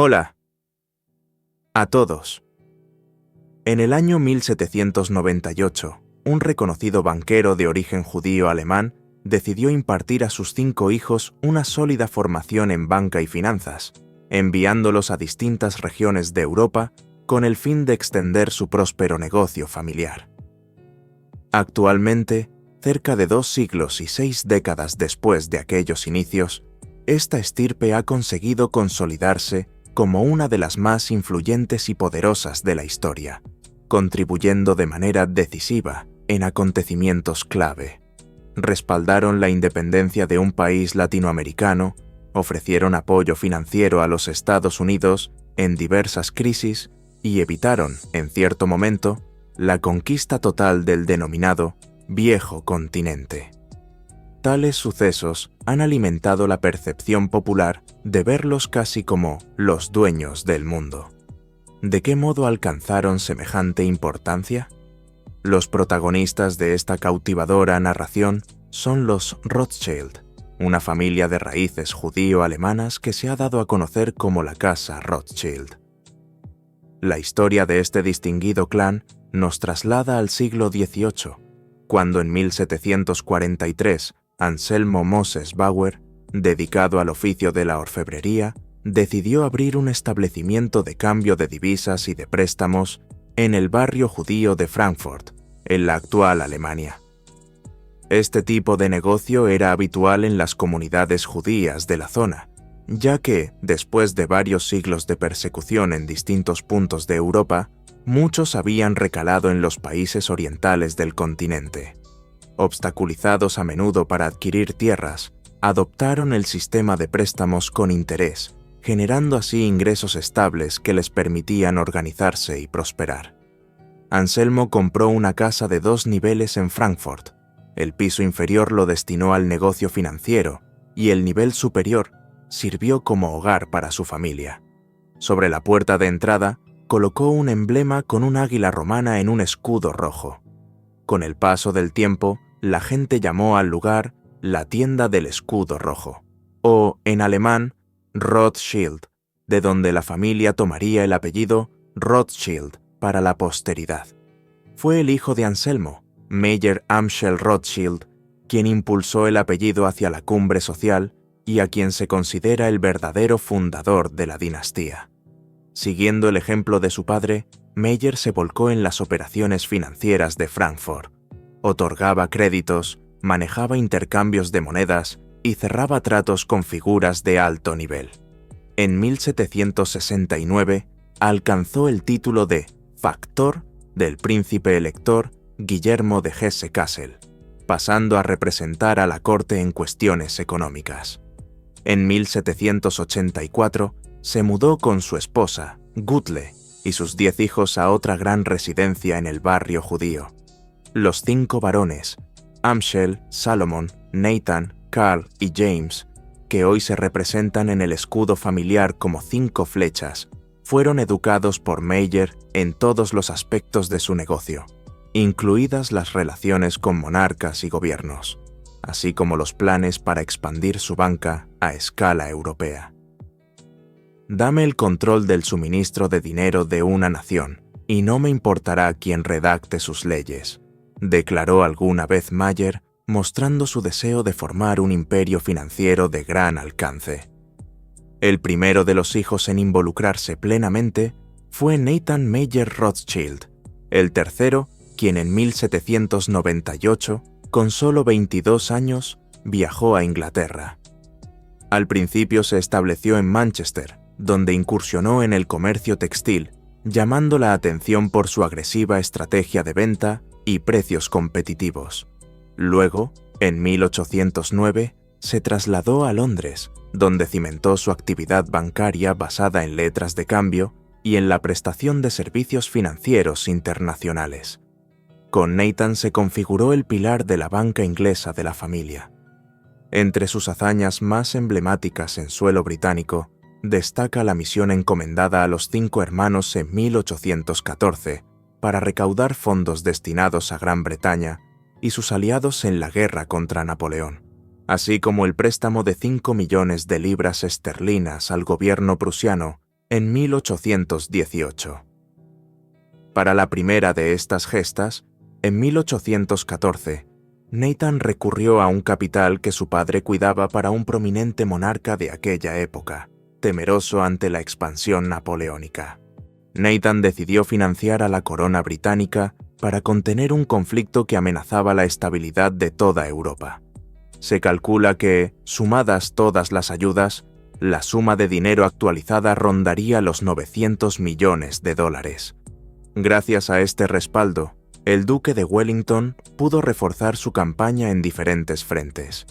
Hola a todos. En el año 1798, un reconocido banquero de origen judío alemán decidió impartir a sus 5 hijos una sólida formación en banca y finanzas, enviándolos a distintas regiones de Europa con el fin de extender su próspero negocio familiar. Actualmente, cerca de 2 siglos y 6 décadas después de aquellos inicios, esta estirpe ha conseguido consolidarse como una de las más influyentes y poderosas de la historia, contribuyendo de manera decisiva en acontecimientos clave. Respaldaron la independencia de un país latinoamericano, ofrecieron apoyo financiero a los Estados Unidos en diversas crisis y evitaron, en cierto momento, la conquista total del denominado Viejo Continente. Tales sucesos han alimentado la percepción popular de verlos casi como los dueños del mundo. ¿De qué modo alcanzaron semejante importancia? Los protagonistas de esta cautivadora narración son los Rothschild, una familia de raíces judío-alemanas que se ha dado a conocer como la Casa Rothschild. La historia de este distinguido clan nos traslada al siglo XVIII, cuando en 1743 Anselmo Moses Bauer, dedicado al oficio de la orfebrería, decidió abrir un establecimiento de cambio de divisas y de préstamos en el barrio judío de Frankfurt, en la actual Alemania. Este tipo de negocio era habitual en las comunidades judías de la zona, ya que, después de varios siglos de persecución en distintos puntos de Europa, muchos habían recalado en los países orientales del continente. Obstaculizados a menudo para adquirir tierras, adoptaron el sistema de préstamos con interés, generando así ingresos estables que les permitían organizarse y prosperar. Anselmo compró una casa de 2 niveles en Frankfurt. El piso inferior lo destinó al negocio financiero y el nivel superior sirvió como hogar para su familia. Sobre la puerta de entrada colocó un emblema con un águila romana en un escudo rojo. Con el paso del tiempo, la gente llamó al lugar la tienda del escudo rojo, o en alemán, Rothschild, de donde la familia tomaría el apellido Rothschild para la posteridad. Fue el hijo de Anselmo, Meyer Amschel Rothschild, quien impulsó el apellido hacia la cumbre social y a quien se considera el verdadero fundador de la dinastía. Siguiendo el ejemplo de su padre, Meyer se volcó en las operaciones financieras de Frankfurt. Otorgaba créditos, manejaba intercambios de monedas y cerraba tratos con figuras de alto nivel. En 1769 alcanzó el título de factor del príncipe elector Guillermo de Hesse-Kassel, pasando a representar a la corte en cuestiones económicas. En 1784 se mudó con su esposa, Gutle, y sus 10 hijos a otra gran residencia en el barrio judío. Los 5 varones, Amschel, Salomon, Nathan, Carl y James, que hoy se representan en el escudo familiar como 5 flechas, fueron educados por Meyer en todos los aspectos de su negocio, incluidas las relaciones con monarcas y gobiernos, así como los planes para expandir su banca a escala europea. Dame el control del suministro de dinero de una nación, y no me importará quién redacte sus leyes, declaró alguna vez Meyer, mostrando su deseo de formar un imperio financiero de gran alcance. El primero de los hijos en involucrarse plenamente fue Nathan Meyer Rothschild, el tercero, quien en 1798, con solo 22 años, viajó a Inglaterra. Al principio se estableció en Manchester, donde incursionó en el comercio textil, llamando la atención por su agresiva estrategia de venta y precios competitivos. Luego, en 1809, se trasladó a Londres, donde cimentó su actividad bancaria basada en letras de cambio y en la prestación de servicios financieros internacionales. Con Nathan se configuró el pilar de la banca inglesa de la familia. Entre sus hazañas más emblemáticas en suelo británico, destaca la misión encomendada a los 5 hermanos en 1814 para recaudar fondos destinados a Gran Bretaña y sus aliados en la guerra contra Napoleón, así como el préstamo de 5 millones de libras esterlinas al gobierno prusiano en 1818. Para la primera de estas gestas, en 1814, Nathan recurrió a un capital que su padre cuidaba para un prominente monarca de aquella época, temeroso ante la expansión napoleónica. Nathan decidió financiar a la corona británica para contener un conflicto que amenazaba la estabilidad de toda Europa. Se calcula que, sumadas todas las ayudas, la suma de dinero actualizada rondaría los 900 millones de dólares. Gracias a este respaldo, el duque de Wellington pudo reforzar su campaña en diferentes frentes.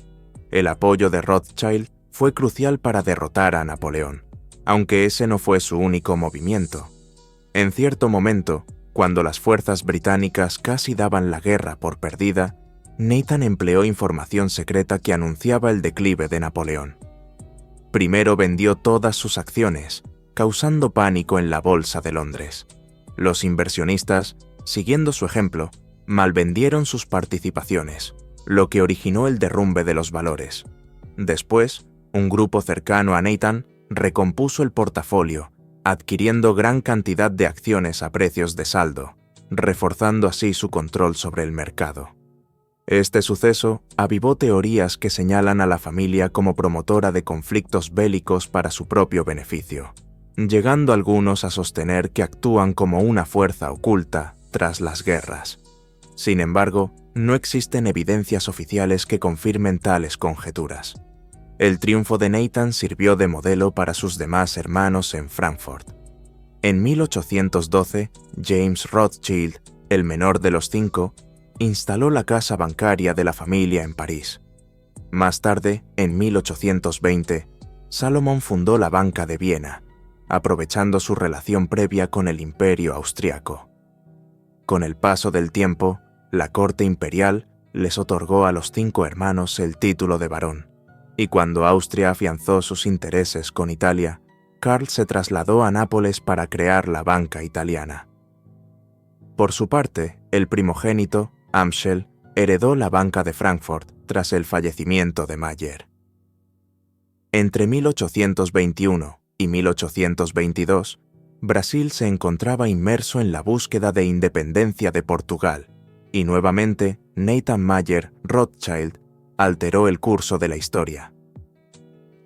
El apoyo de Rothschild fue crucial para derrotar a Napoleón, aunque ese no fue su único movimiento. En cierto momento, cuando las fuerzas británicas casi daban la guerra por perdida, Nathan empleó información secreta que anunciaba el declive de Napoleón. Primero vendió todas sus acciones, causando pánico en la Bolsa de Londres. Los inversionistas, siguiendo su ejemplo, malvendieron sus participaciones, lo que originó el derrumbe de los valores. Después, un grupo cercano a Nathan recompuso el portafolio, adquiriendo gran cantidad de acciones a precios de saldo, reforzando así su control sobre el mercado. Este suceso avivó teorías que señalan a la familia como promotora de conflictos bélicos para su propio beneficio, llegando algunos a sostener que actúan como una fuerza oculta tras las guerras. Sin embargo, no existen evidencias oficiales que confirmen tales conjeturas. El triunfo de Nathan sirvió de modelo para sus demás hermanos en Frankfurt. En 1812, James Rothschild, el menor de los 5, instaló la casa bancaria de la familia en París. Más tarde, en 1820, Salomón fundó la Banca de Viena, aprovechando su relación previa con el Imperio austriaco. Con el paso del tiempo, la corte imperial les otorgó a los 5 hermanos el título de barón, y cuando Austria afianzó sus intereses con Italia, Karl se trasladó a Nápoles para crear la Banca Italiana. Por su parte, el primogénito, Amschel, heredó la Banca de Frankfurt tras el fallecimiento de Mayer. Entre 1821 y 1822, Brasil se encontraba inmerso en la búsqueda de independencia de Portugal, y nuevamente Nathan Mayer Rothschild alteró el curso de la historia.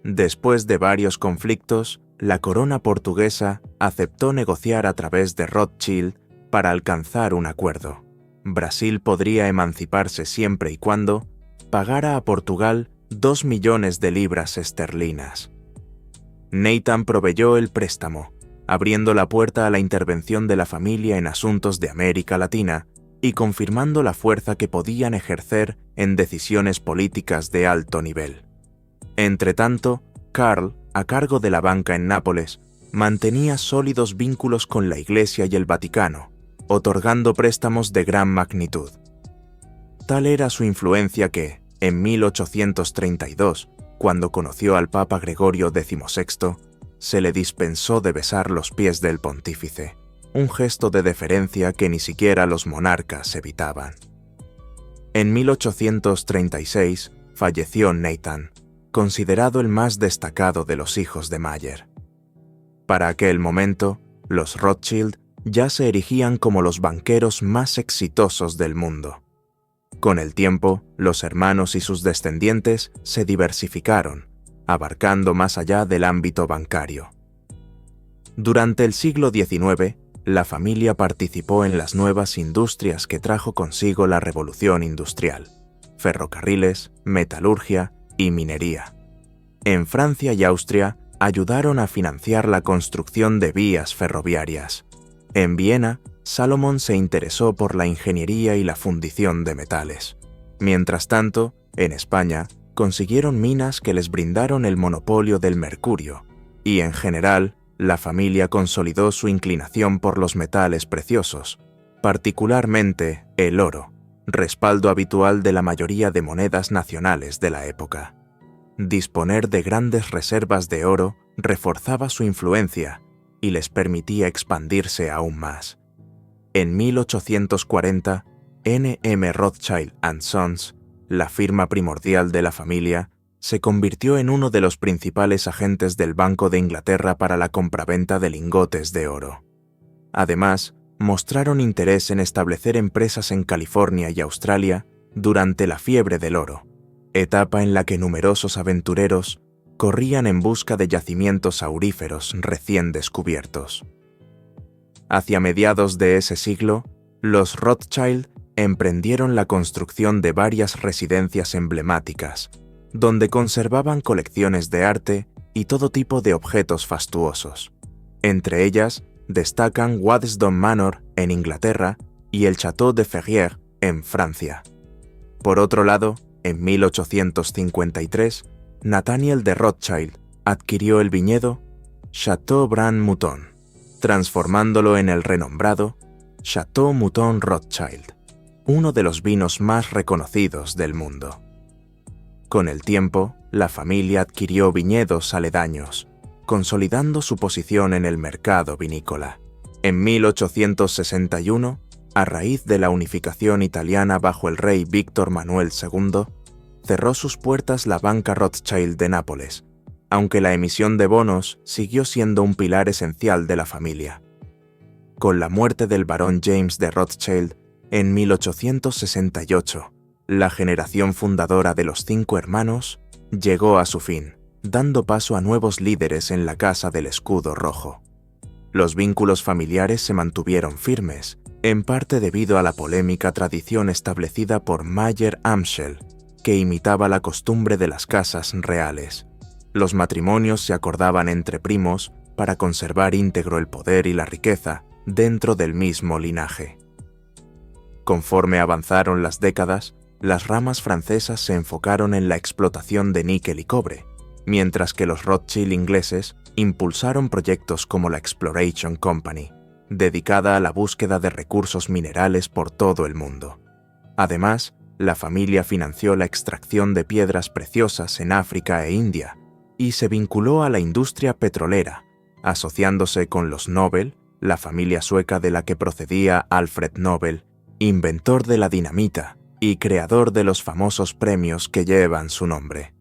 Después de varios conflictos, la corona portuguesa aceptó negociar a través de Rothschild para alcanzar un acuerdo. Brasil podría emanciparse siempre y cuando pagara a Portugal 2 millones de libras esterlinas. Nathan proveyó el préstamo, abriendo la puerta a la intervención de la familia en asuntos de América Latina y confirmando la fuerza que podían ejercer en decisiones políticas de alto nivel. Entretanto, Karl, a cargo de la banca en Nápoles, mantenía sólidos vínculos con la Iglesia y el Vaticano, otorgando préstamos de gran magnitud. Tal era su influencia que, en 1832, cuando conoció al Papa Gregorio XVI, se le dispensó de besar los pies del pontífice, un gesto de deferencia que ni siquiera los monarcas evitaban. En 1836 falleció Nathan, considerado el más destacado de los hijos de Mayer. Para aquel momento, los Rothschild ya se erigían como los banqueros más exitosos del mundo. Con el tiempo, los hermanos y sus descendientes se diversificaron, abarcando más allá del ámbito bancario. Durante el siglo XIX, la familia participó en las nuevas industrias que trajo consigo la revolución industrial: ferrocarriles, metalurgia y minería. En Francia y Austria ayudaron a financiar la construcción de vías ferroviarias. En Viena, Salomón se interesó por la ingeniería y la fundición de metales. Mientras tanto, en España, consiguieron minas que les brindaron el monopolio del mercurio, y en general, la familia consolidó su inclinación por los metales preciosos, particularmente el oro, respaldo habitual de la mayoría de monedas nacionales de la época. Disponer de grandes reservas de oro reforzaba su influencia y les permitía expandirse aún más. En 1840, N. M. Rothschild & Sons, la firma primordial de la familia, se convirtió en uno de los principales agentes del Banco de Inglaterra para la compraventa de lingotes de oro. Además, mostraron interés en establecer empresas en California y Australia durante la fiebre del oro, etapa en la que numerosos aventureros corrían en busca de yacimientos auríferos recién descubiertos. Hacia mediados de ese siglo, los Rothschild emprendieron la construcción de varias residencias emblemáticas, donde conservaban colecciones de arte y todo tipo de objetos fastuosos. Entre ellas destacan Waddesdon Manor en Inglaterra y el Château de Ferrières en Francia. Por otro lado, en 1853, Nathaniel de Rothschild adquirió el viñedo Château Brand Mouton, transformándolo en el renombrado Château Mouton Rothschild, uno de los vinos más reconocidos del mundo. Con el tiempo, la familia adquirió viñedos aledaños, consolidando su posición en el mercado vinícola. En 1861, a raíz de la unificación italiana bajo el rey Víctor Manuel II, cerró sus puertas la Banca Rothschild de Nápoles, aunque la emisión de bonos siguió siendo un pilar esencial de la familia. Con la muerte del barón James de Rothschild en 1868, la generación fundadora de los 5 hermanos llegó a su fin, dando paso a nuevos líderes en la Casa del Escudo Rojo. Los vínculos familiares se mantuvieron firmes, en parte debido a la polémica tradición establecida por Mayer Amschel, que imitaba la costumbre de las casas reales. Los matrimonios se acordaban entre primos para conservar íntegro el poder y la riqueza dentro del mismo linaje. Conforme avanzaron las décadas, las ramas francesas se enfocaron en la explotación de níquel y cobre, mientras que los Rothschild ingleses impulsaron proyectos como la Exploration Company, dedicada a la búsqueda de recursos minerales por todo el mundo. Además, la familia financió la extracción de piedras preciosas en África e India y se vinculó a la industria petrolera, asociándose con los Nobel, la familia sueca de la que procedía Alfred Nobel, inventor de la dinamita y creador de los famosos premios que llevan su nombre.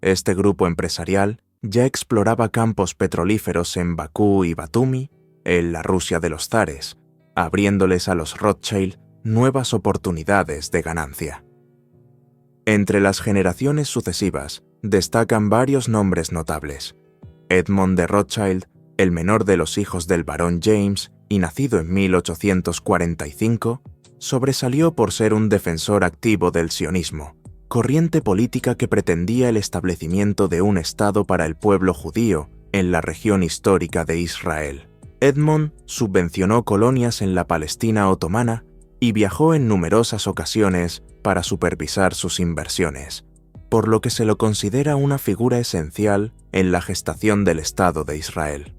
Este grupo empresarial ya exploraba campos petrolíferos en Bakú y Batumi, en la Rusia de los zares, abriéndoles a los Rothschild nuevas oportunidades de ganancia. Entre las generaciones sucesivas destacan varios nombres notables. Edmond de Rothschild, el menor de los hijos del barón James y nacido en 1845, sobresalió por ser un defensor activo del sionismo, corriente política que pretendía el establecimiento de un Estado para el pueblo judío en la región histórica de Israel. Edmond subvencionó colonias en la Palestina otomana y viajó en numerosas ocasiones para supervisar sus inversiones, por lo que se lo considera una figura esencial en la gestación del Estado de Israel.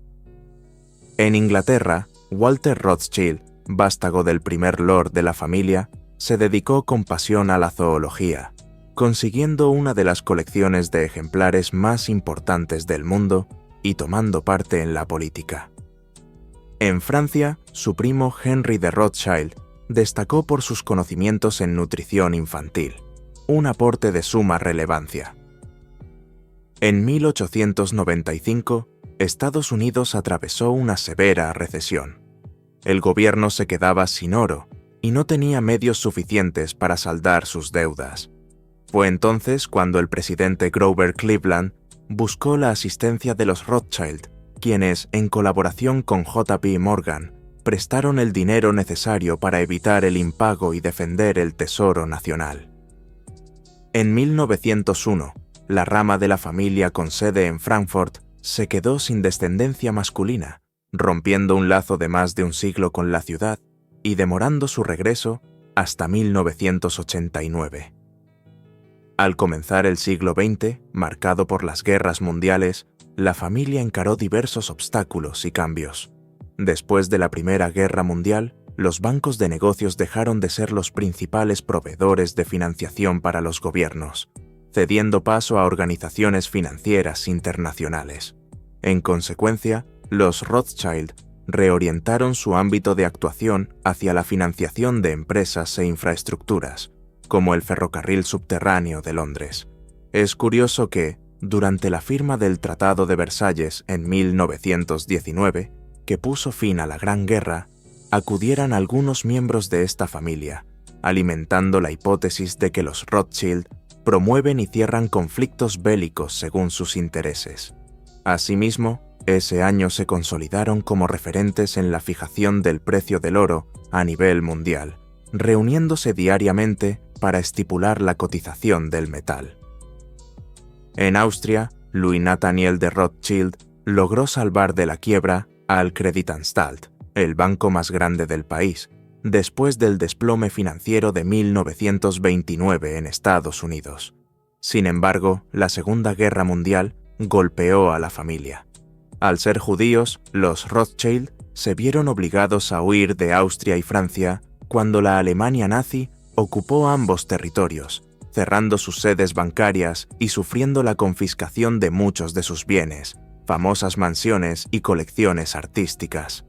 En Inglaterra, Walter Rothschild, vástago del primer lord de la familia, se dedicó con pasión a la zoología, consiguiendo una de las colecciones de ejemplares más importantes del mundo y tomando parte en la política. En Francia, su primo Henry de Rothschild destacó por sus conocimientos en nutrición infantil, un aporte de suma relevancia. En 1895, Estados Unidos atravesó una severa recesión. El gobierno se quedaba sin oro y no tenía medios suficientes para saldar sus deudas. Fue entonces cuando el presidente Grover Cleveland buscó la asistencia de los Rothschild, quienes, en colaboración con J.P. Morgan, prestaron el dinero necesario para evitar el impago y defender el tesoro nacional. En 1901, la rama de la familia con sede en Frankfurt se quedó sin descendencia masculina, rompiendo un lazo de más de un siglo con la ciudad y demorando su regreso hasta 1989. Al comenzar el siglo XX, marcado por las guerras mundiales, la familia encaró diversos obstáculos y cambios. Después de la Primera Guerra Mundial, los bancos de negocios dejaron de ser los principales proveedores de financiación para los gobiernos, cediendo paso a organizaciones financieras internacionales. En consecuencia, los Rothschild reorientaron su ámbito de actuación hacia la financiación de empresas e infraestructuras, como el ferrocarril subterráneo de Londres. Es curioso que, durante la firma del Tratado de Versalles en 1919, que puso fin a la Gran Guerra, acudieran algunos miembros de esta familia, alimentando la hipótesis de que los Rothschild promueven y cierran conflictos bélicos según sus intereses. Asimismo, ese año se consolidaron como referentes en la fijación del precio del oro a nivel mundial, reuniéndose diariamente para estipular la cotización del metal. En Austria, Louis Nathaniel de Rothschild logró salvar de la quiebra al Creditanstalt, el banco más grande del país, después del desplome financiero de 1929 en Estados Unidos. Sin embargo, la Segunda Guerra Mundial golpeó a la familia. Al ser judíos, los Rothschild se vieron obligados a huir de Austria y Francia cuando la Alemania nazi ocupó ambos territorios, cerrando sus sedes bancarias y sufriendo la confiscación de muchos de sus bienes, famosas mansiones y colecciones artísticas.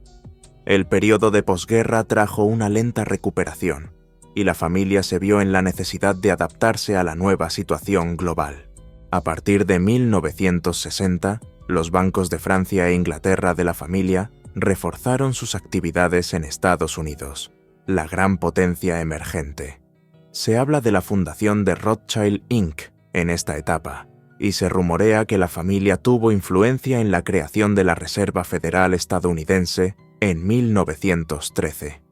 El periodo de posguerra trajo una lenta recuperación, y la familia se vio en la necesidad de adaptarse a la nueva situación global. A partir de 1960, los bancos de Francia e Inglaterra de la familia reforzaron sus actividades en Estados Unidos, la gran potencia emergente. Se habla de la fundación de Rothschild Inc. en esta etapa, y se rumorea que la familia tuvo influencia en la creación de la Reserva Federal estadounidense en 1913.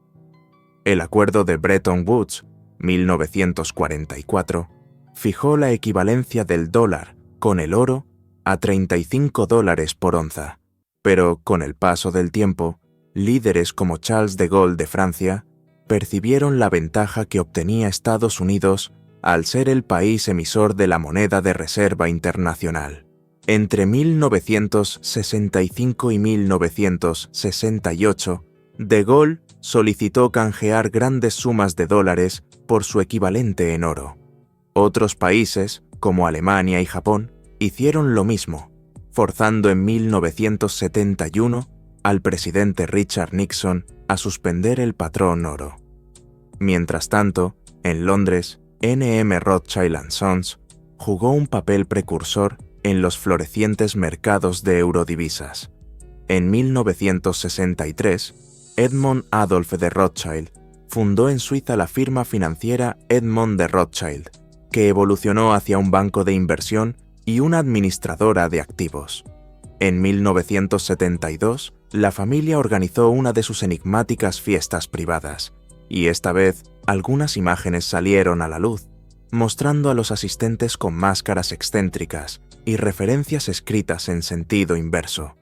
El Acuerdo de Bretton Woods, 1944, fijó la equivalencia del dólar con el oro a $35 por onza, pero con el paso del tiempo, líderes como Charles de Gaulle de Francia percibieron la ventaja que obtenía Estados Unidos al ser el país emisor de la moneda de reserva internacional. Entre 1965 y 1968, de Gaulle solicitó canjear grandes sumas de dólares por su equivalente en oro. Otros países, como Alemania y Japón, hicieron lo mismo, forzando en 1971 al presidente Richard Nixon a suspender el patrón oro. Mientras tanto, en Londres, N.M. Rothschild & Sons jugó un papel precursor en los florecientes mercados de eurodivisas. En 1963, Edmond Adolphe de Rothschild fundó en Suiza la firma financiera Edmond de Rothschild, que evolucionó hacia un banco de inversión y una administradora de activos. En 1972, la familia organizó una de sus enigmáticas fiestas privadas, y esta vez algunas imágenes salieron a la luz, mostrando a los asistentes con máscaras excéntricas y referencias escritas en sentido inverso,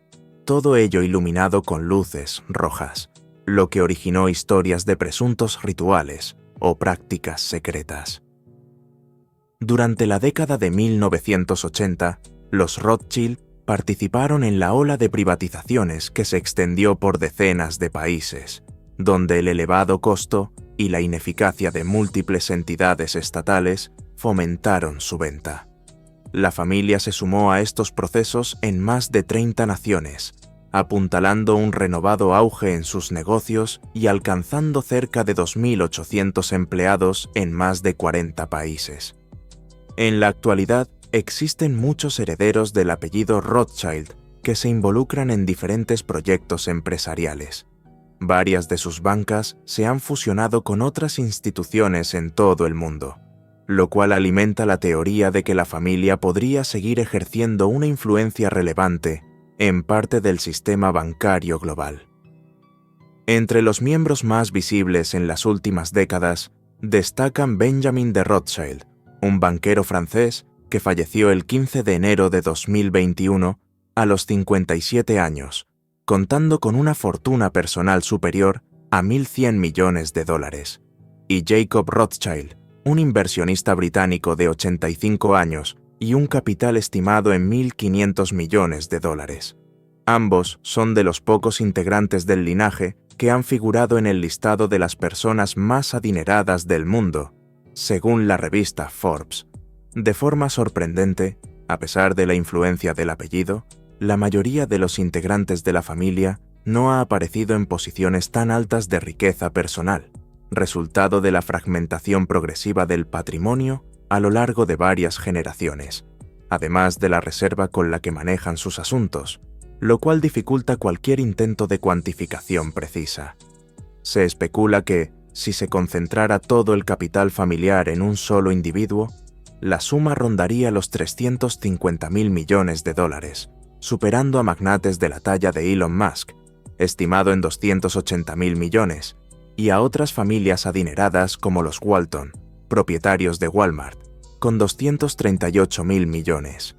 todo ello iluminado con luces rojas, lo que originó historias de presuntos rituales o prácticas secretas. Durante la década de 1980, los Rothschild participaron en la ola de privatizaciones que se extendió por decenas de países, donde el elevado costo y la ineficacia de múltiples entidades estatales fomentaron su venta. La familia se sumó a estos procesos en más de 30 naciones, apuntalando un renovado auge en sus negocios y alcanzando cerca de 2.800 empleados en más de 40 países. En la actualidad, existen muchos herederos del apellido Rothschild que se involucran en diferentes proyectos empresariales. Varias de sus bancas se han fusionado con otras instituciones en todo el mundo, lo cual alimenta la teoría de que la familia podría seguir ejerciendo una influencia relevante en parte del sistema bancario global. Entre los miembros más visibles en las últimas décadas destacan Benjamin de Rothschild, un banquero francés que falleció el 15 de enero de 2021 a los 57 años, contando con una fortuna personal superior a $1.100 millones, y Jacob Rothschild, un inversionista británico de 85 años y un capital estimado en $1.500 millones. Ambos son de los pocos integrantes del linaje que han figurado en el listado de las personas más adineradas del mundo, según la revista Forbes. De forma sorprendente, a pesar de la influencia del apellido, la mayoría de los integrantes de la familia no ha aparecido en posiciones tan altas de riqueza personal, resultado de la fragmentación progresiva del patrimonio a lo largo de varias generaciones, además de la reserva con la que manejan sus asuntos, lo cual dificulta cualquier intento de cuantificación precisa. Se especula que, si se concentrara todo el capital familiar en un solo individuo, la suma rondaría los 350.000 millones de dólares, superando a magnates de la talla de Elon Musk, estimado en 280.000 millones, y a otras familias adineradas como los Walton, propietarios de Walmart, con 238.000 millones.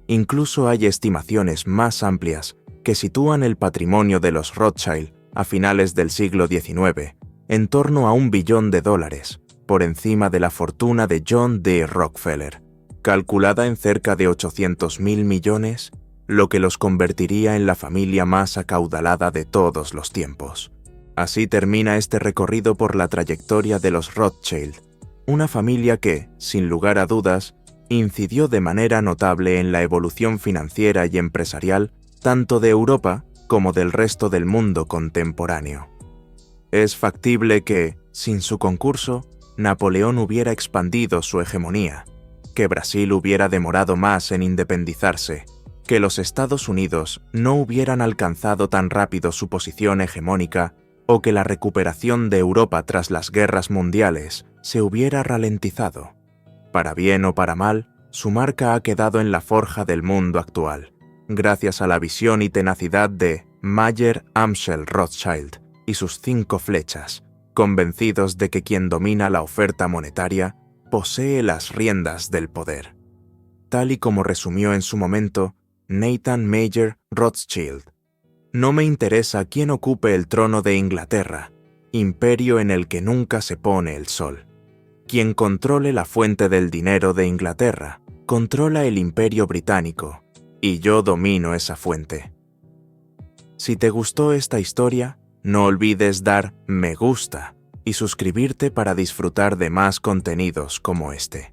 Incluso hay estimaciones más amplias que sitúan el patrimonio de los Rothschild a finales del siglo XIX en torno a $1 billón, por encima de la fortuna de John D. Rockefeller, calculada en cerca de 800.000 millones, lo que los convertiría en la familia más acaudalada de todos los tiempos. Así termina este recorrido por la trayectoria de los Rothschild, una familia que, sin lugar a dudas, incidió de manera notable en la evolución financiera y empresarial tanto de Europa como del resto del mundo contemporáneo. Es factible que, sin su concurso, Napoleón hubiera expandido su hegemonía, que Brasil hubiera demorado más en independizarse, que los Estados Unidos no hubieran alcanzado tan rápido su posición hegemónica o que la recuperación de Europa tras las guerras mundiales se hubiera ralentizado. Para bien o para mal, su marca ha quedado en la forja del mundo actual, gracias a la visión y tenacidad de Mayer Amschel Rothschild y sus 5 flechas, convencidos de que quien domina la oferta monetaria posee las riendas del poder. Tal y como resumió en su momento Nathan Mayer Rothschild: no me interesa quién ocupe el trono de Inglaterra, imperio en el que nunca se pone el sol. Quien controle la fuente del dinero de Inglaterra, controla el imperio británico, y yo domino esa fuente. Si te gustó esta historia, no olvides dar me gusta y suscribirte para disfrutar de más contenidos como este.